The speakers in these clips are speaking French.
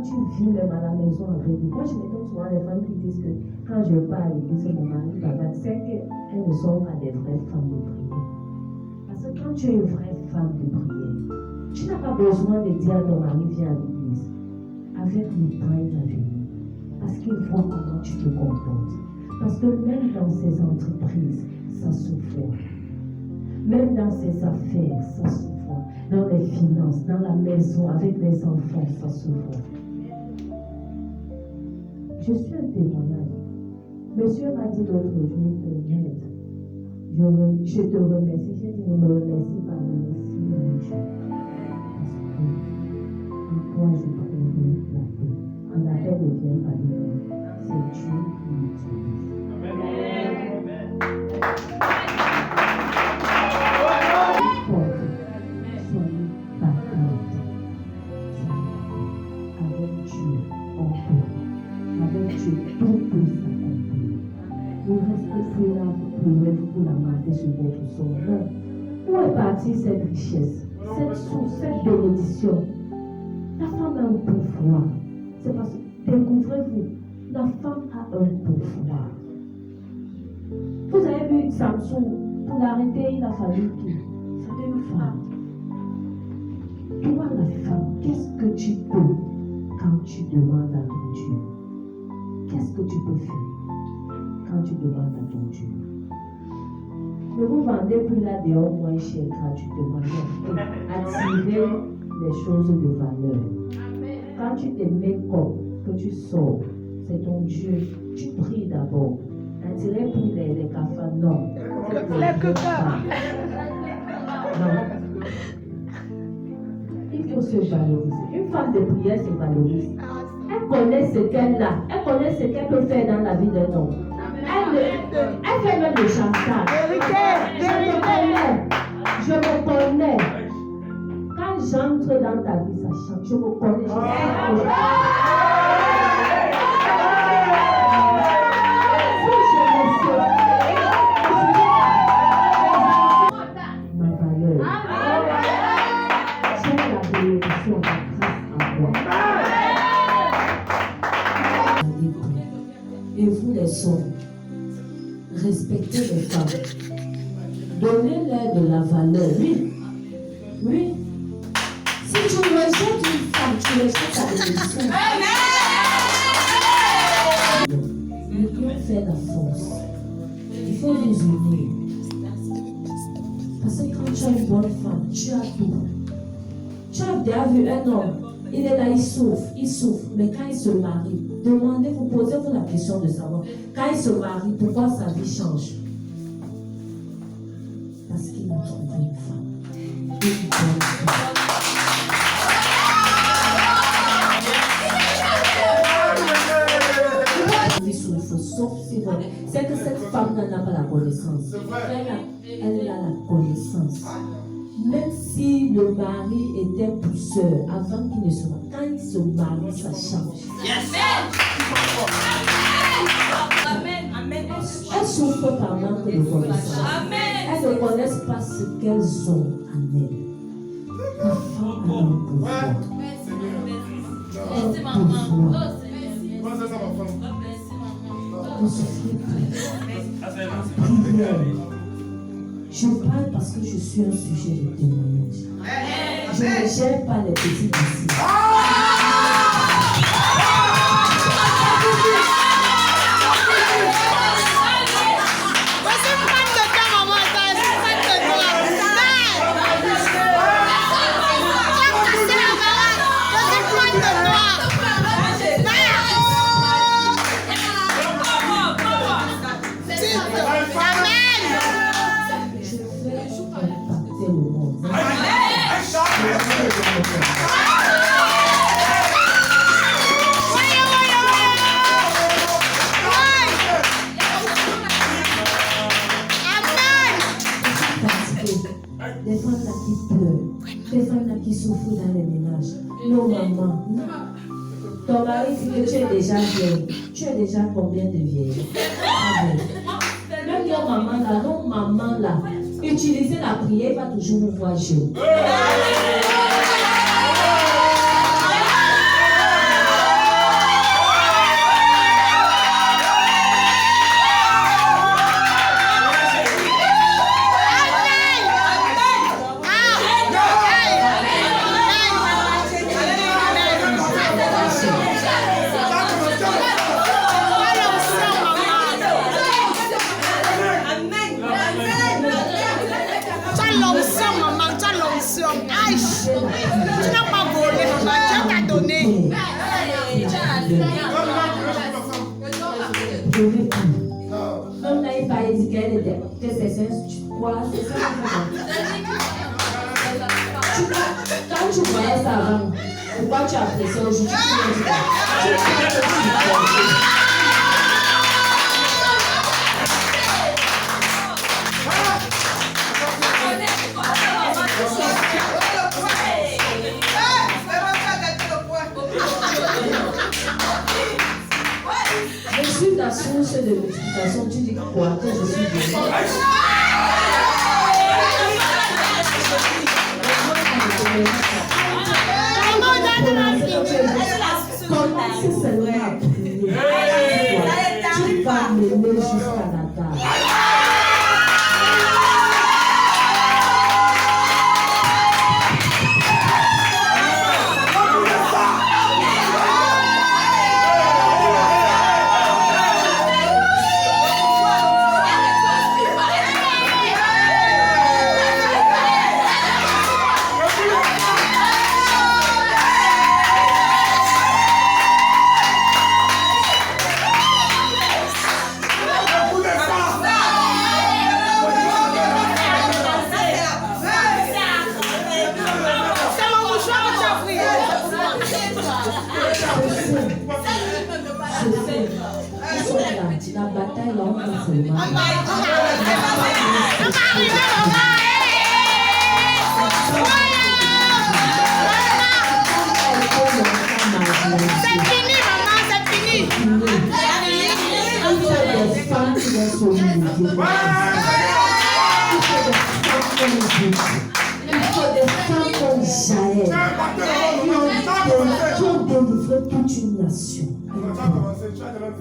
tu vis même à la maison avec lui. Moi, je m'étonne souvent les femmes qui disent que quand je pars à l'église, mon mari va c'est qu'elles ne sont pas des vraies femmes de prière. Parce que quand tu es une vraie femme de prière, tu n'as pas besoin de dire à ton mari, viens à l'église. Avec le temps, il va venir. Parce qu'il voit comment tu te comportes. Parce que même dans ses entreprises, ça se voit. Même dans ses affaires, ça se voit. Dans les finances, dans la maison, avec les enfants, ça se voit. Je suis un témoignage. Monsieur m'a dit l'autre jour, je te remercie. J'ai dit, ne me remercie pas, remercie mon Dieu. Parce que en toi, je trouve la paix. En la paix ne vient pas de moi. C'est Dieu qui m'utilise. Amen. Soyez battante. Avec Dieu, on peut. Avec Dieu, tout peut s'accomplir. Vous restez plus là, vous pleurez, vous lamentez sur votre sort. Non. Où est partie cette richesse, cette source, cette bénédiction? La femme a un pouvoir. C'est parce que, découvrez-vous, la femme a un pouvoir. Vous avez vu Samson, pour l'arrêter, il a fallu qui? C'était une femme. Toi, la femme, qu'est-ce que tu peux quand tu demandes à ton Dieu? Qu'est-ce que tu peux faire quand tu demandes à ton Dieu? Ne vous vendez plus là dehors moins cher gratuitement. Attirez les choses de valeur. Quand tu te mets comme que tu sors, c'est ton Dieu. Tu pries d'abord. Attirez pour les cafards, non. Non. Il faut se valoriser. Une femme de prière se valorise. Elle connaît ce qu'elle a. Elle connaît ce qu'elle peut faire dans la vie d'un homme. Elle fait même le chantage. Je me connais. Quand j'entre dans ta vie, ça change. Je me connais. Ma valeur. J'ai la bénédiction de grâce en moi. Et vous les hommes, respectez les femmes. Donnez-leur de la valeur. Oui. Oui. Si tu rejettes une femme, tu rejettes ta bénédiction. L'union fait la force. Il faut les unir. Parce que quand tu as une bonne femme, tu as tout. Tu as déjà vu un homme, il est là, il souffre. Mais quand il se marie, demandez-vous, posez-vous la question de savoir, quand il se marie, pourquoi sa vie change? Parce qu'il a trouvé une femme. Une bonne femme. Il souffre, sauf si vous... C'est que cette femme n'en a pas la connaissance. Elle a la connaissance. Même si le mari était pousseur, avant qu'il ne se marie, quand il se marie, ça change. Amen. Elles souffrent par manque de connaissance. Elles ne connaissent pas ce qu'elles ont en elles. La femme a un pouvoir. Un pouvoir. Ne souffrez plus. Prière. Je parle parce que je suis un sujet de témoignage. Je ne gère pas les petits ici. Des femmes là qui pleurent, des femmes là qui souffrent dans les ménages. Non, maman, non. Ton mari dit que tu es déjà vieille. Tu es déjà combien de vieilles? Même ton maman là, non, maman là, utilisez la prière, va toujours vous voir jeune. pleurer plus. Même là, il parlait dit qu'elle était. Que c'est ça, quoi? C'est ça. Quand tu voyais ça avant, pourquoi tu as fait ça aujourd'hui? Je suis ta source de multiplication. Tu dis quoi? Que je suis béni. Commence seulement à prier. Tu vas m'aimer jusqu'à la table. La bataille là, on va seulement. C'est fini, maman, c'est fini. Il faut des femmes qui vont s'organiser. Il faut des femmes comme Jaël qui ont délivré toute une nation.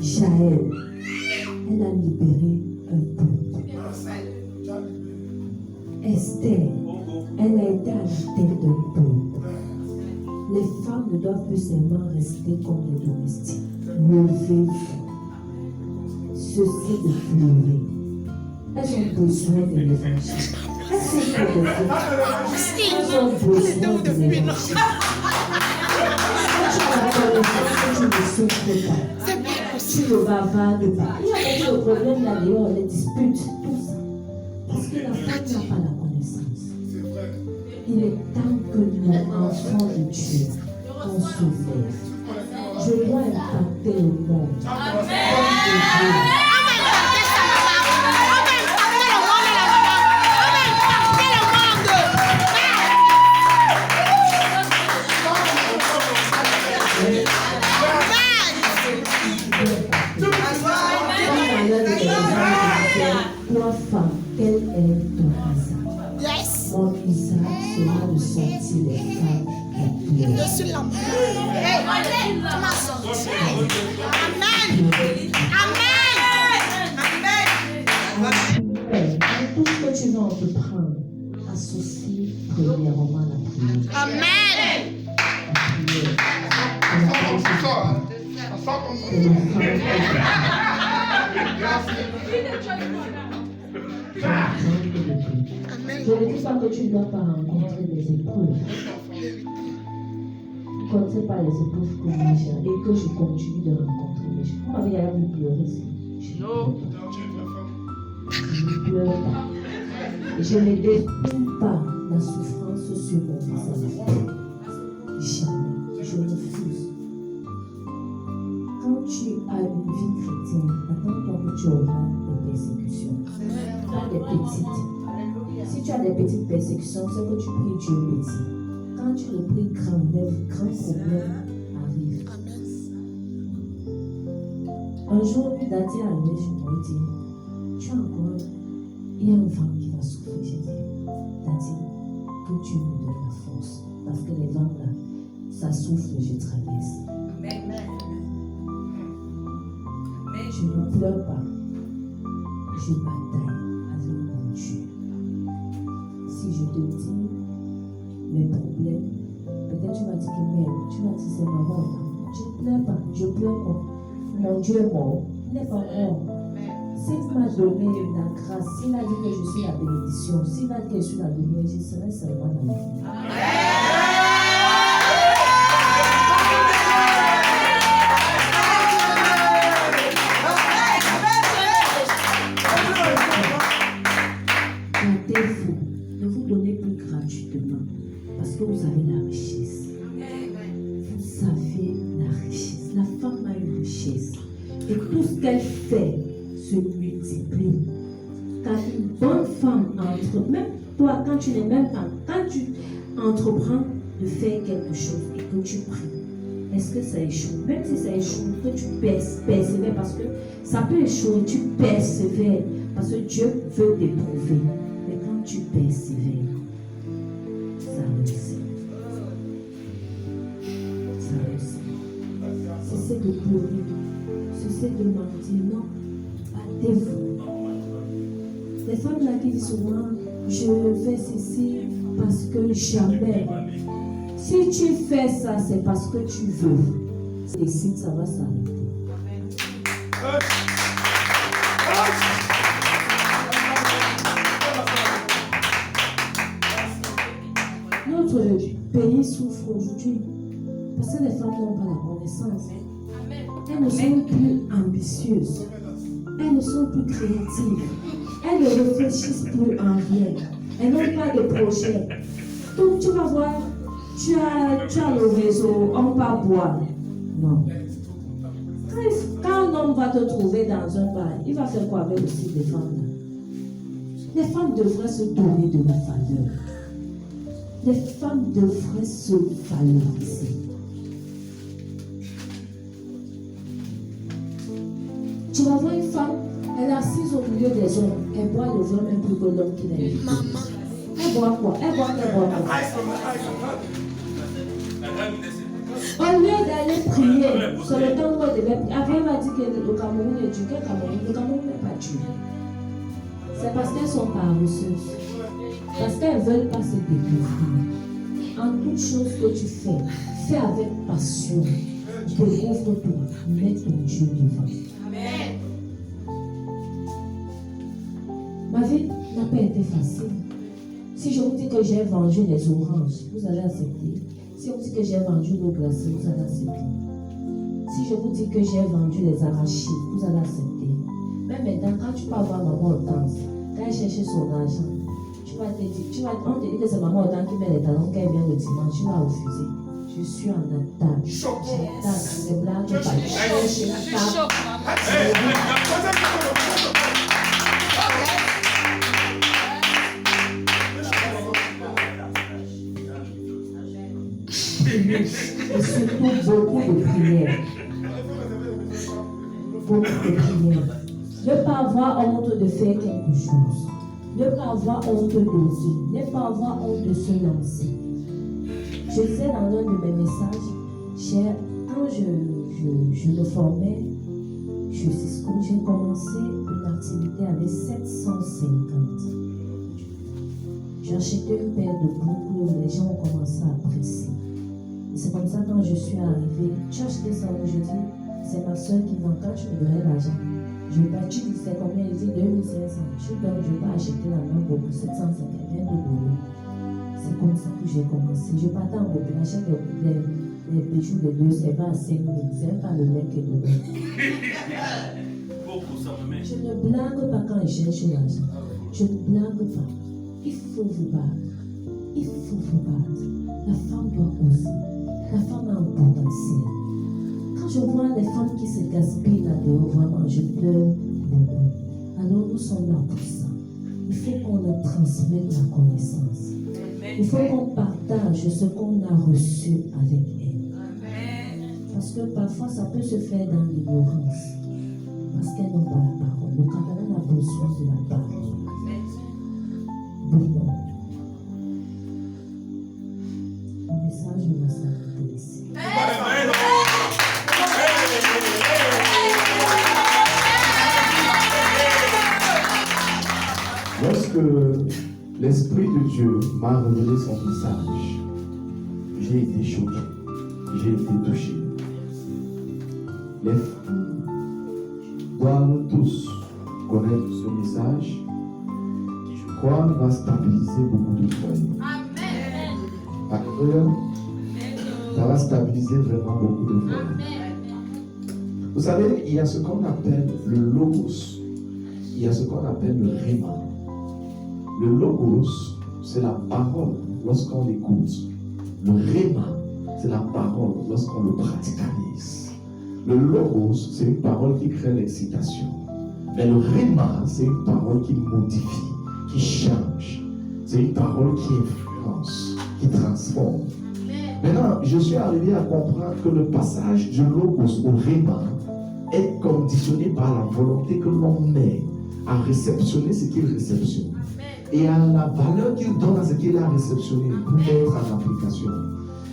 Jaël, elle a libéré un peuple. Esther, elle a été à la tête d'un peuple. Les femmes ne doivent plus seulement rester comme des domestiques. Levez-vous. Cessez de pleurer. Elles ont besoin de l'évangile. Elles ont besoin de l'évangile. Tu ne souffres pas. Tu ne bavardes pas. Il y a le problème là dehors, les disputes, tout ça. Parce que la femme n'a pas la connaissance. Il est temps que nous, enfants de Dieu, on se lève. Je dois impacter le monde. Toi, femme, quel est ton visage? Yes. Mon visage sera de sentir les femmes qui pleurent. Je suis l'homme. Hey, tu m'as senti. Amen. Amen. Tout ce que tu vas entreprendre, associe premièrement la prière. Amen. Je ne dis pas que tu ne dois pas rencontrer des épreuves. Je ne connais pas les épreuves que moi j'ai et que je continue de rencontrer. Mais je crois qu'il y a eu pleurer. Je ne pleure pas. Je ne détourne pas la souffrance sur mon visage. Jamais. Je refuse. Quand tu as une vie chrétienne, attends-toi que tu auras des persécutions. Pas des petites. Si tu as des petites persécutions, c'est que tu pries Dieu petit. Quand tu le pries grand, les grands problèmes arrivent. Un jour, lui, Dadi est arrivé chez moi et dit, tu as encore, il y a un enfant qui va souffrir. J'ai dit, Dadi, que Dieu me donne la force. Parce que les vents là, ça souffle, je traverse. Amen. Je ne pleure pas. Je bataille avec mon Dieu. Si je te dis mes problèmes, peut-être tu vas dire que merde, tu vas dire c'est marrant. Je ne pleure pas. Je pleure quoi? Mon Dieu est mort. Il n'est pas mort. S'il m'a donné la grâce, s'il a dit que je suis la bénédiction, s'il a dit que je suis la lumière, je serai seulement dans la vie. et tout ce qu'elle fait se multiplie. Car une bonne femme même toi, quand tu n'es même pas, quand tu entreprends de faire quelque chose et que tu pries, est-ce que ça échoue? Même si ça échoue, que tu persévères, parce que ça peut échouer, tu persévères, parce que Dieu veut t'éprouver. Mais quand tu persévères, ça réussit. Ça réussit. Cessez de pleurer, cessez de mentir, non, battez-vous. Les femmes là qui disent souvent, je fais ceci parce que jamais. Si tu fais ça, c'est parce que tu veux. Et si ça va s'arrêter. Notre pays souffre aujourd'hui parce que les femmes n'ont pas la connaissance. Elles ne sont plus ambitieuses. Elles ne sont plus créatives. Elles ne réfléchissent plus en rien. Elles n'ont pas de projet. Donc tu vas voir, tu as le réseau, on va boire. Non. Quand un homme va te trouver dans un bar, il va faire quoi avec aussi des femmes là? Les femmes devraient se donner de la valeur. Les femmes devraient se valoriser. Tu vas voir une femme, elle est assise au milieu des hommes. Elle boit le vin même plus que l'homme qui l'a eu. Maman. Elle boit quoi? Elle boit quoi? Au lieu d'aller prier, c'est le temps où elle devait prier. Après, elle m'a dit que le Cameroun est Dieu. Quel Cameroun? Le Cameroun n'est pas Dieu. C'est parce qu'elles sont paresseuses. Parce qu'elles ne veulent pas se découvrir. En toute chose que tu fais avec passion. Découvre-toi. Mets ton Dieu devant. Amen. Ma vie n'a pas été facile. Si je vous dis que j'ai vendu les oranges, vous allez accepter. Si je vous dis que j'ai vendu l'eau glacée, vous allez accepter. Si je vous dis que j'ai vendu les arachides, vous allez accepter. Mais maintenant, quand tu vas voir maman Hortense, quand elle cherche son argent, on te dit que c'est maman Hortense qui met les talons qu'elle vient le dimanche, tu vas refuser. Je suis en attaque. J'attaque. C'est blague pas. Je suis en et surtout beaucoup de prières. Beaucoup de prières. Ne pas avoir honte de faire quelque chose. Ne pas avoir honte d'oser. Ne pas avoir honte de se lancer. Je disais dans l'un de mes messages, quand je me formais, j'ai commencé une activité avec 750. J'ai acheté une paire de boucles, les gens ont commencé à apprécier. Et c'est comme ça quand je suis arrivée, tu as acheté ça aujourd'hui, c'est ma soeur qui vend, quand tu me donnais l'argent. Je vais pas, tu disais combien, il dit 2500. Je donne, je vais pas acheter la main beaucoup, 750, bien de euros. C'est comme ça que j'ai commencé. Je partais en beaucoup, j'achète les bijoux de 2, c'est pas à 5 000, c'est pas le mec qui est dedans. Je ne blague pas quand je cherche l'argent. Je ne blague pas. Il faut vous battre. Il faut vous battre. La femme doit oser. La femme a un potentiel. Quand je vois les femmes qui se gaspillent là-dehors, vraiment, je pleure beaucoup. Alors nous sommes là pour ça. Il faut qu'on leur transmette la connaissance. Il faut qu'on partage ce qu'on a reçu avec elles. Parce que parfois ça peut se faire dans l'ignorance. Parce qu'elles n'ont pas la parole. Le Cameroun a besoin de la parole. Beaucoup. Le message m'a s'arrêté ici. Lorsque l'Esprit de Dieu m'a révélé son message, j'ai été choqué, j'ai été touché. Les femmes doivent tous connaître ce message qui, je crois, va stabiliser beaucoup de foyers. Parce que ça va stabiliser vraiment beaucoup de foyers. Vous savez, il y a ce qu'on appelle le logos, il y a ce qu'on appelle le rhéma. Le logos, c'est la parole lorsqu'on l'écoute. Le rhéma, c'est la parole lorsqu'on le praticalise. Le logos, c'est une parole qui crée l'excitation. Mais le rhéma, c'est une parole qui modifie, qui change. C'est une parole qui influence, qui transforme. Maintenant, je suis arrivé à comprendre que le passage du logos au rhéma est conditionné par la volonté que l'on met à réceptionner ce qu'il réceptionne et à la valeur qu'il donne à ce qu'il a réceptionné pour mettre en application.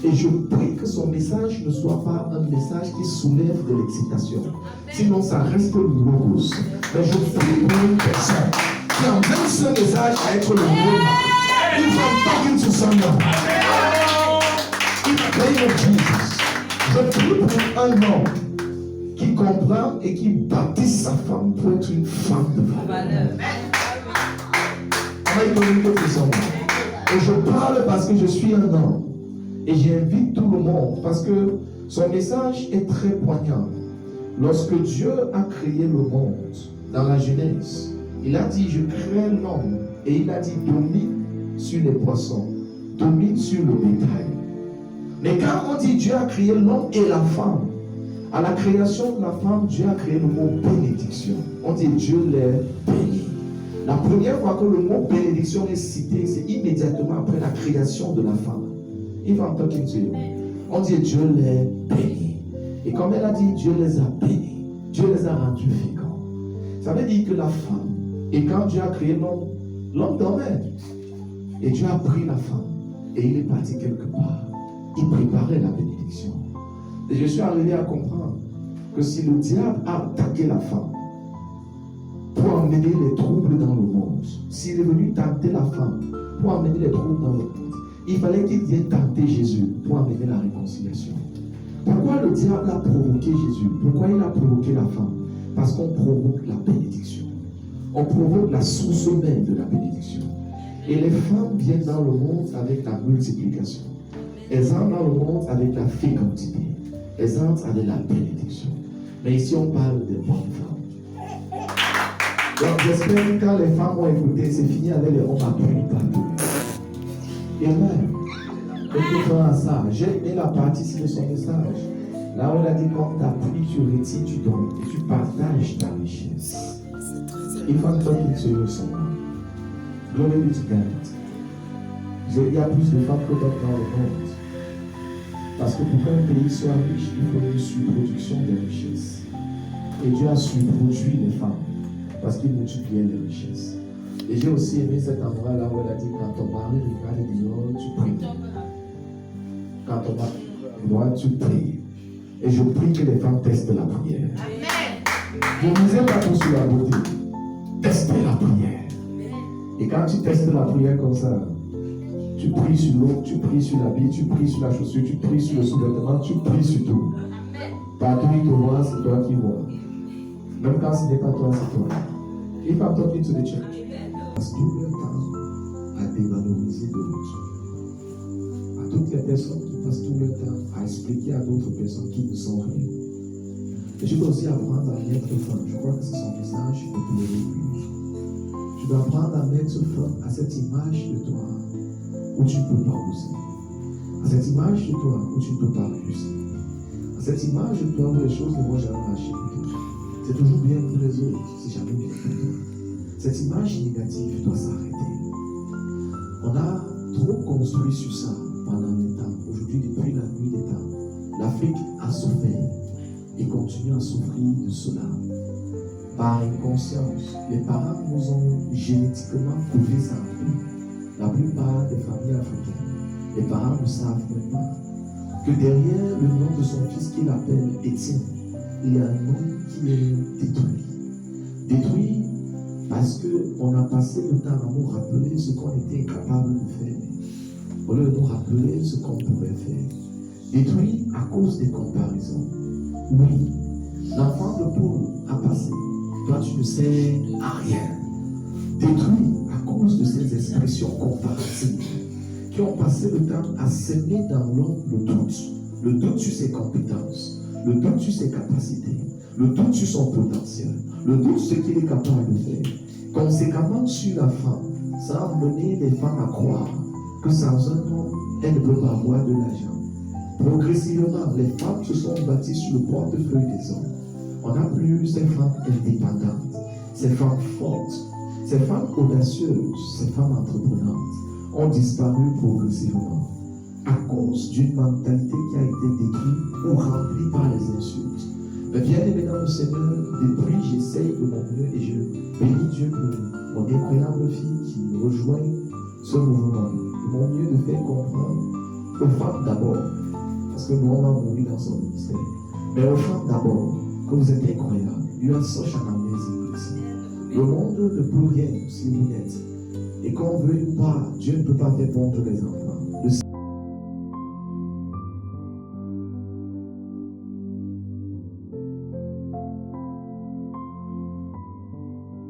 Et je prie que son message ne soit pas un message qui soulève de l'excitation. Sinon, ça reste le logos. Mais je prie pour une personne qui emmène ce message à être le rhéma. If I'm talking to someone, in the name of Jesus, je prie pour un homme qui comprend et qui baptise sa femme pour être une femme de valeur. Et je parle parce que je suis un homme. Et j'invite tout le monde parce que son message est très poignant. Lorsque Dieu a créé le monde dans la Genèse, il a dit, je crée l'homme. Et il a dit, domine sur les poissons, domine sur le bétail. Mais quand on dit Dieu a créé l'homme et la femme, à la création de la femme, Dieu a créé le mot bénédiction. On dit Dieu les bénit. La première fois que le mot bénédiction est cité, c'est immédiatement après la création de la femme. If I'm talking to you, on dit Dieu les bénit. Et comme elle a dit, Dieu les a bénis. Dieu les a rendus féconds. Ça veut dire que la femme, et quand Dieu a créé l'homme, l'homme dormait. Et Dieu a pris la femme et il est parti quelque part. Il préparait la bénédiction. Et je suis arrivé à comprendre que si le diable a attaqué la femme pour emmener les troubles dans le monde, s'il est venu tenter la femme pour emmener les troubles dans le monde, il fallait qu'il vienne tenter Jésus pour amener la réconciliation. Pourquoi le diable a provoqué Jésus? Pourquoi il a provoqué la femme? Parce qu'on provoque la bénédiction. On provoque la source même de la bénédiction. Et les femmes viennent dans le monde avec la multiplication. Elles entrent dans le monde avec la fécondité. Elles entrent avec la bénédiction. Mais ici, on parle des bonnes femmes. Donc, j'espère que quand les femmes ont écouté, c'est fini avec les hommes appris partout. Et même, écoutons ça. J'ai aimé la partie de son message. Là où elle a dit, comme tu as pris, tu retires, tu donnes. Et tu partages ta richesse. Il faut talking to you someone. Glory be to God. Il y a plus de femmes que d'hommes dans le monde. Parce que pour qu'un pays soit riche, il faut une surproduction des richesses. Et Dieu a surproduit les femmes parce qu'il multipliait les richesses. Et j'ai aussi aimé cet endroit là où elle a dit, quand ton mari regarde dehors, tu pries. Quand ton mari regarde, tu pries. Et je prie que les femmes testent la prière. Vous ne misez pas tout sur la beauté. Testez la prière. Et quand tu testes la prière comme ça, tu pries sur l'eau, tu pries sur l'habit, tu pries sur la chaussure, tu pries sur le sous-vêtement, tu pries sur tout. Partout il te voit, c'est toi qui vois. Même quand ce n'est pas toi, c'est toi. If I'm talking to the church, passe tout le temps à dévaloriser de l'autre. À toutes les personnes qui passent tout le temps à expliquer à d'autres personnes qui ne sont rien. Et je dois aussi apprendre à mettre fin. Je crois que c'est son message de pleurer. Tu dois apprendre à mettre fin à cette image de toi où tu ne peux pas oser. À cette image de toi où tu ne peux pas réussir. À cette image de toi où les choses ne vont jamais marcher pour toi. C'est toujours bien pour les autres, c'est jamais bien pour toi. Cette image négative doit s'arrêter. On a trop construit sur ça pendant le temps. Aujourd'hui, depuis la nuit des temps, l'Afrique a souffert et continue à souffrir de cela. Par inconscience, les parents nous ont génétiquement coupé ça en vie. La plupart des familles africaines, les parents ne savent même pas que derrière le nom de son fils qu'il appelle Étienne, il y a un nom qui est détruit. Détruit parce qu'on a passé le temps à nous rappeler ce qu'on était incapable de faire, au lieu de nous rappeler ce qu'on pouvait faire. Détruit à cause des comparaisons. Oui, l'enfant de Paul a passé. Toi, tu ne sais à rien. Détruit à cause de ces expressions comparatives qui ont passé le temps à s'aimer dans l'homme le doute sur ses compétences, le doute sur ses capacités, le doute sur son potentiel, le doute sur ce qu'il est capable de faire. Conséquemment, sur la femme, ça a amené les femmes à croire que sans un homme, elles ne peuvent pas avoir de l'argent. Progressivement, les femmes se sont bâties sur le portefeuille des hommes. On n'a plus ces femmes indépendantes, ces femmes fortes, ces femmes audacieuses, ces femmes entreprenantes ont disparu progressivement à cause d'une mentalité qui a été détruite ou remplie par les insultes. Mais bien aimé dans le Seigneur, depuis j'essaye de mon mieux et je bénis Dieu pour mon incroyable fille qui rejoint ce mouvement. Mon mieux de faire comprendre aux femmes d'abord, parce que nous on va mourir dans son ministère, mais aux femmes d'abord, que vous êtes incroyables. You are such an amazing person. Le monde ne peut rien si vous n'êtes. Et qu'on veuille ou pas, Dieu ne peut pas faire pondre les enfants.